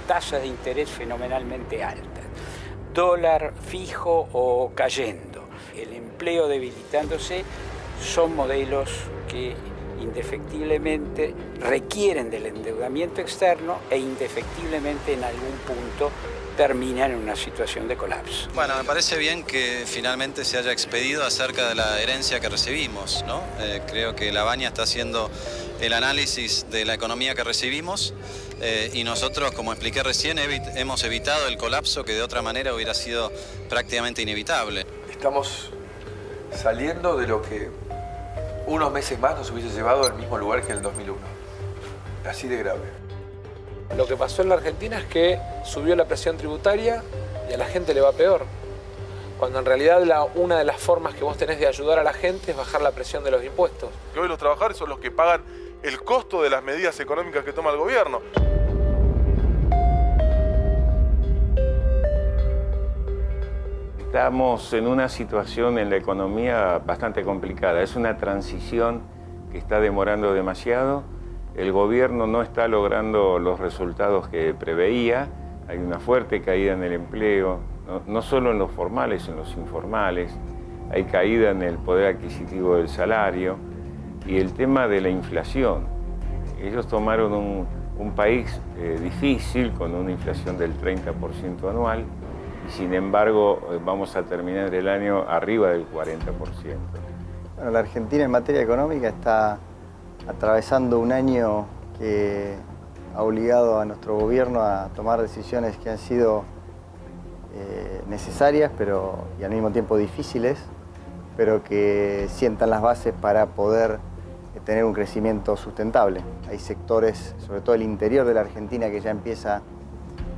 tasas de interés fenomenalmente altas, dólar fijo o cayendo, el empleo debilitándose, son modelos que indefectiblemente requieren del endeudamiento externo e indefectiblemente en algún punto terminan en una situación de colapso. Bueno, me parece bien que finalmente se haya expedido acerca de la herencia que recibimos, ¿no? Creo que la Baña está haciendo el análisis de la economía que recibimos y nosotros, como expliqué recién, hemos evitado el colapso que de otra manera hubiera sido prácticamente inevitable. Estamos saliendo de lo que unos meses más nos hubiese llevado al mismo lugar que en el 2001. Así de grave. Lo que pasó en la Argentina es que subió la presión tributaria y a la gente le va peor. Cuando en realidad una de las formas que vos tenés de ayudar a la gente es bajar la presión de los impuestos. Que hoy los trabajadores son los que pagan el costo de las medidas económicas que toma el gobierno. Estamos en una situación en la economía bastante complicada. Es una transición que está demorando demasiado. El gobierno no está logrando los resultados que preveía. Hay una fuerte caída en el empleo, no solo en los formales, en los informales. Hay caída en el poder adquisitivo del salario y el tema de la inflación. Ellos tomaron un país difícil, con una inflación del 30% anual, y sin embargo vamos a terminar el año arriba del 40%. Bueno, la Argentina en materia económica está atravesando un año que ha obligado a nuestro gobierno a tomar decisiones que han sido necesarias y al mismo tiempo difíciles, pero que sientan las bases para poder tener un crecimiento sustentable. Hay sectores, sobre todo el interior de la Argentina, que ya empieza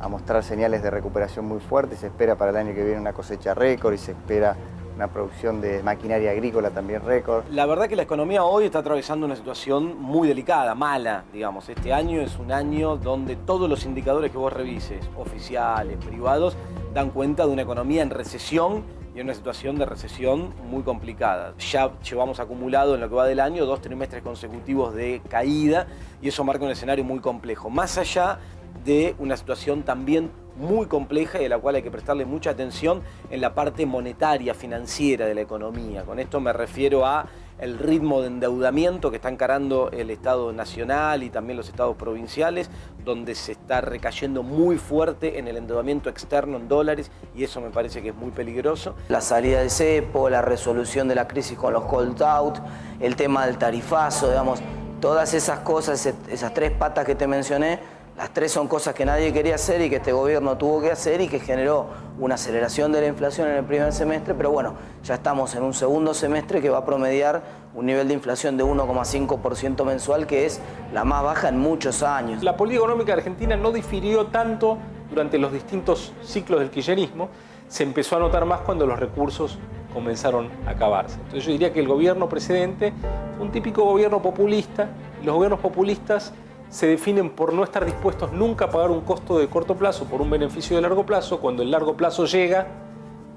a mostrar señales de recuperación muy fuertes. Se espera para el año que viene una cosecha récord y se espera una producción de maquinaria agrícola también récord. La verdad que la economía hoy está atravesando una situación muy delicada, mala, digamos. Este año es un año donde todos los indicadores que vos revises, oficiales, privados, dan cuenta de una economía en recesión y en una situación de recesión muy complicada. Ya llevamos acumulado en lo que va del año 2 trimestres consecutivos de caída y eso marca un escenario muy complejo. Más allá de una situación también muy compleja y a la cual hay que prestarle mucha atención en la parte monetaria, financiera de la economía. Con esto me refiero a el ritmo de endeudamiento que está encarando el Estado nacional y también los estados provinciales, donde se está recayendo muy fuerte en el endeudamiento externo en dólares y eso me parece que es muy peligroso. La salida del cepo, la resolución de la crisis con los hold out, el tema del tarifazo, digamos, todas esas cosas, esas tres patas que te mencioné, las tres son cosas que nadie quería hacer y que este gobierno tuvo que hacer y que generó una aceleración de la inflación en el primer semestre, pero bueno, ya estamos en un segundo semestre que va a promediar un nivel de inflación de 1,5% mensual, que es la más baja en muchos años. La política económica de Argentina no difirió tanto durante los distintos ciclos del kirchnerismo, se empezó a notar más cuando los recursos comenzaron a acabarse. Entonces yo diría que el gobierno precedente fue un típico gobierno populista, y los gobiernos populistas se definen por no estar dispuestos nunca a pagar un costo de corto plazo por un beneficio de largo plazo. Cuando el largo plazo llega,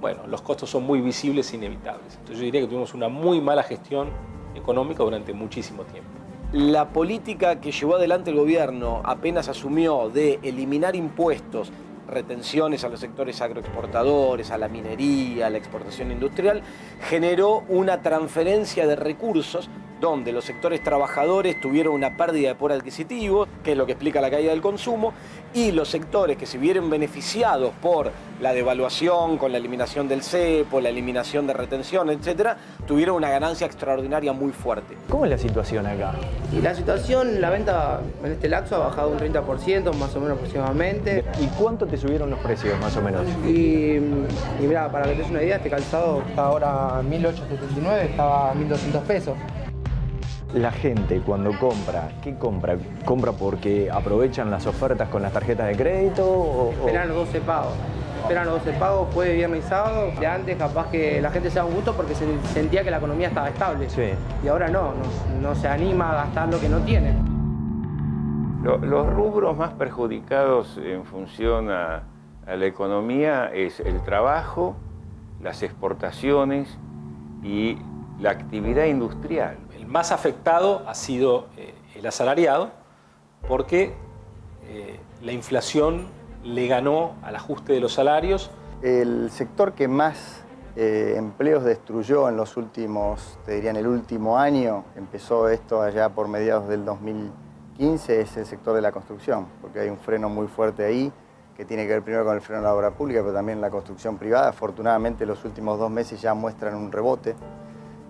bueno, los costos son muy visibles e inevitables. Entonces yo diría que tuvimos una muy mala gestión económica durante muchísimo tiempo. La política que llevó adelante el gobierno apenas asumió de eliminar impuestos, retenciones a los sectores agroexportadores, a la minería, a la exportación industrial, generó una transferencia de recursos donde los sectores trabajadores tuvieron una pérdida de poder adquisitivo, que es lo que explica la caída del consumo, y los sectores que se vieron beneficiados por la devaluación, con la eliminación del cepo, la eliminación de retención, etcétera, tuvieron una ganancia extraordinaria muy fuerte. ¿Cómo es la situación acá? Y la situación, la venta en este lapso ha bajado un 30%, más o menos aproximadamente. ¿Y cuánto te subieron los precios, más o menos? Y mira, para que te des una idea, este calzado está ahora 1.879, estaba a 1.200 pesos. La gente cuando compra, ¿qué compra? ¿Compra porque aprovechan las ofertas con las tarjetas de crédito? Esperan los 12 pagos. Esperan los 12 pagos, jueves, viernes y sábado. De antes capaz que la gente se da un gusto porque se sentía que la economía estaba estable. Sí. Y ahora no se anima a gastar lo que no tiene. Los rubros más perjudicados en función a la economía es el trabajo, las exportaciones y la actividad industrial. El más afectado ha sido el asalariado porque la inflación le ganó al ajuste de los salarios. El sector que más empleos destruyó en los últimos, te diría en el último año, empezó esto allá por mediados del 2015, es el sector de la construcción, porque hay un freno muy fuerte ahí, que tiene que ver primero con el freno de la obra pública, pero también la construcción privada. Afortunadamente los últimos 2 meses ya muestran un rebote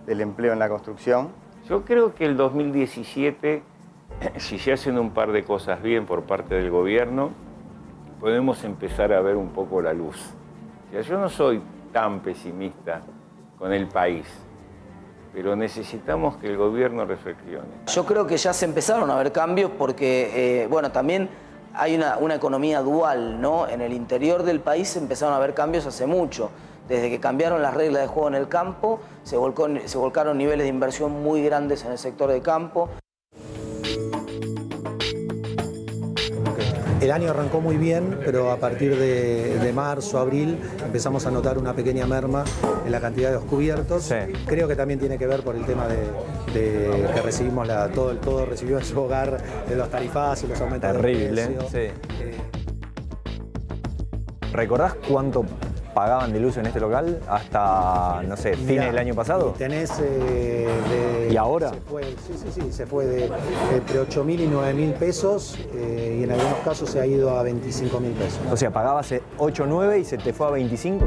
del empleo en la construcción. Yo creo que el 2017, si se hacen un par de cosas bien por parte del gobierno, podemos empezar a ver un poco la luz. O sea, yo no soy tan pesimista con el país, pero necesitamos que el gobierno reflexione. Yo creo que ya se empezaron a ver cambios porque, bueno, también hay una economía dual, ¿no? En el interior del país se empezaron a ver cambios hace mucho. Desde que cambiaron las reglas de juego en el campo, se volcaron niveles de inversión muy grandes en el sector de campo. El año arrancó muy bien, pero a partir de marzo, abril, empezamos a notar una pequeña merma en la cantidad de descubiertos. Sí. Creo que también tiene que ver por el tema de que recibimos todo recibió en su hogar de los tarifazos y los aumentos de precio. Sí. ¿Recordás cuánto pagaban de luz en este local hasta, no sé, fines del año pasado? Tenés... ¿Y ahora? Se fue de entre 8.000 y 9.000 pesos y en algunos casos se ha ido a 25.000 pesos. O sea, pagabas 8 o 9 y se te fue a 25.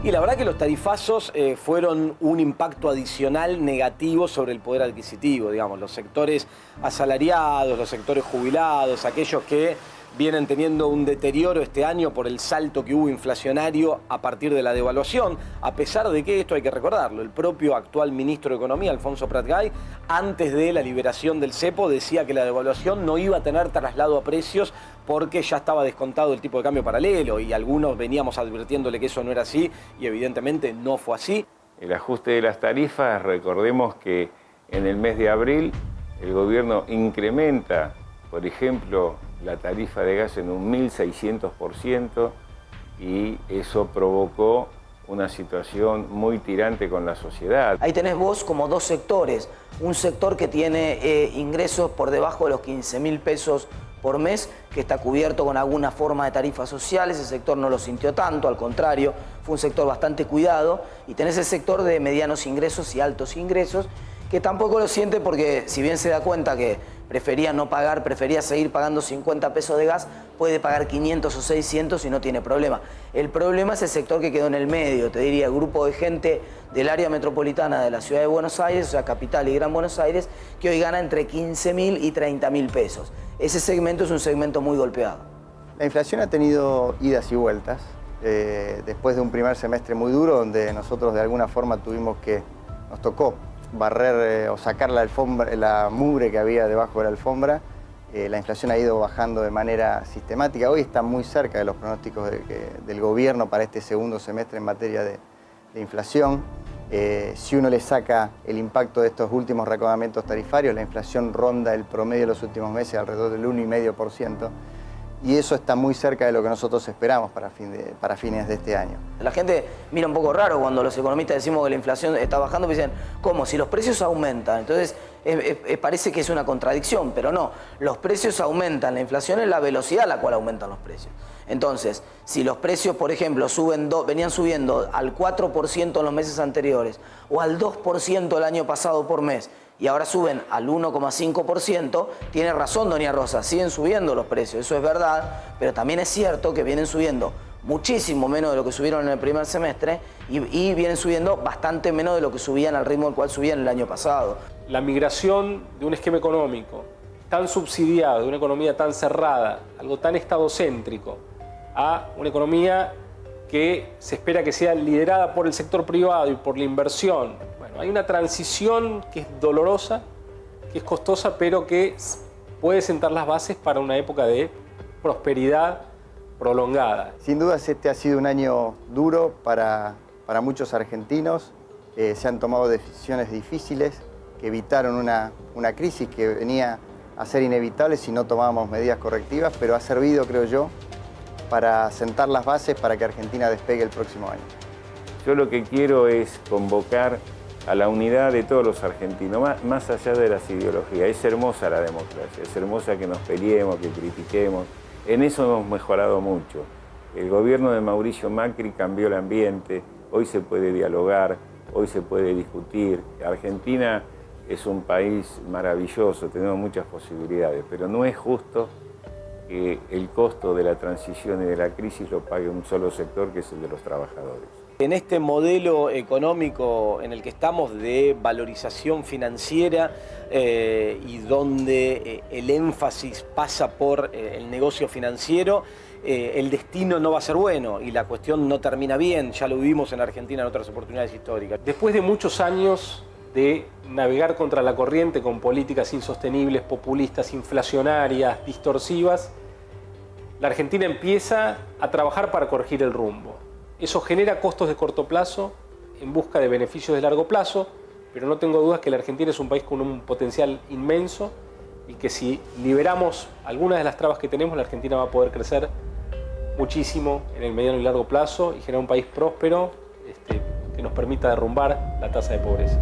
Y la verdad que los tarifazos fueron un impacto adicional negativo sobre el poder adquisitivo, digamos, los sectores asalariados, los sectores jubilados, aquellos que vienen teniendo un deterioro este año por el salto que hubo inflacionario a partir de la devaluación, a pesar de que, esto hay que recordarlo, el propio actual ministro de Economía, Alfonso Prat-Gay, antes de la liberación del cepo, decía que la devaluación no iba a tener traslado a precios porque ya estaba descontado el tipo de cambio paralelo y algunos veníamos advirtiéndole que eso no era así y evidentemente no fue así. El ajuste de las tarifas, recordemos que en el mes de abril el gobierno incrementa, por ejemplo, la tarifa de gas en un 1.600% y eso provocó una situación muy tirante con la sociedad. Ahí tenés vos como 2 sectores. Un sector que tiene ingresos por debajo de los 15.000 pesos por mes, que está cubierto con alguna forma de tarifas sociales. Ese sector no lo sintió tanto, al contrario, fue un sector bastante cuidado. Y tenés el sector de medianos ingresos y altos ingresos, que tampoco lo siente porque si bien se da cuenta que prefería no pagar, prefería seguir pagando 50 pesos de gas, puede pagar 500 o 600 y no tiene problema. El problema es el sector que quedó en el medio, te diría, el grupo de gente del área metropolitana de la ciudad de Buenos Aires, o sea, Capital y Gran Buenos Aires, que hoy gana entre 15.000 y 30.000 pesos. Ese segmento es un segmento muy golpeado. La inflación ha tenido idas y vueltas. Después de un primer semestre muy duro, donde nosotros de alguna forma nos tocó barrer o sacar la mugre que había debajo de la alfombra, la inflación ha ido bajando de manera sistemática. Hoy está muy cerca de los pronósticos del gobierno para este segundo semestre en materia de inflación. Si uno le saca el impacto de estos últimos reacomodamientos tarifarios, la inflación ronda el promedio de los últimos meses alrededor del 1,5%. Y eso está muy cerca de lo que nosotros esperamos para fines de este año. La gente mira un poco raro cuando los economistas decimos que la inflación está bajando, dicen, ¿cómo? Si los precios aumentan. Entonces, parece que es una contradicción, pero no. Los precios aumentan, la inflación es la velocidad a la cual aumentan los precios. Entonces, si los precios, por ejemplo, venían subiendo al 4% en los meses anteriores o al 2% el año pasado por mes, y ahora suben al 1,5%, tiene razón doña Rosa, siguen subiendo los precios, eso es verdad, pero también es cierto que vienen subiendo muchísimo menos de lo que subieron en el primer semestre y vienen subiendo bastante menos de lo que subían al ritmo al cual subían el año pasado. La migración de un esquema económico tan subsidiado, de una economía tan cerrada, algo tan estadocéntrico, a una economía que se espera que sea liderada por el sector privado y por la inversión. Bueno, hay una transición que es dolorosa, que es costosa, pero que puede sentar las bases para una época de prosperidad prolongada. Sin duda este ha sido un año duro para muchos argentinos. Se han tomado decisiones difíciles que evitaron una crisis que venía a ser inevitable si no tomábamos medidas correctivas, pero ha servido, creo yo, para sentar las bases para que Argentina despegue el próximo año. Yo lo que quiero es convocar a la unidad de todos los argentinos, más allá de las ideologías. Es hermosa la democracia, es hermosa que nos peleemos, que critiquemos, En eso hemos mejorado mucho. El gobierno de Mauricio Macri cambió el ambiente, hoy se puede dialogar, hoy se puede discutir. Argentina es un país maravilloso, tenemos muchas posibilidades, pero no es justo que el costo de la transición y de la crisis lo pague un solo sector, que es el de los trabajadores. En este modelo económico en el que estamos de valorización financiera y donde el énfasis pasa por el negocio financiero, el destino no va a ser bueno y la cuestión no termina bien. Ya lo vivimos en Argentina en otras oportunidades históricas. Después de muchos años de navegar contra la corriente con políticas insostenibles, populistas, inflacionarias, distorsivas, la Argentina empieza a trabajar para corregir el rumbo. Eso genera costos de corto plazo en busca de beneficios de largo plazo, pero no tengo dudas que la Argentina es un país con un potencial inmenso y que si liberamos algunas de las trabas que tenemos, la Argentina va a poder crecer muchísimo en el mediano y largo plazo y generar un país próspero que nos permita derrumbar la tasa de pobreza.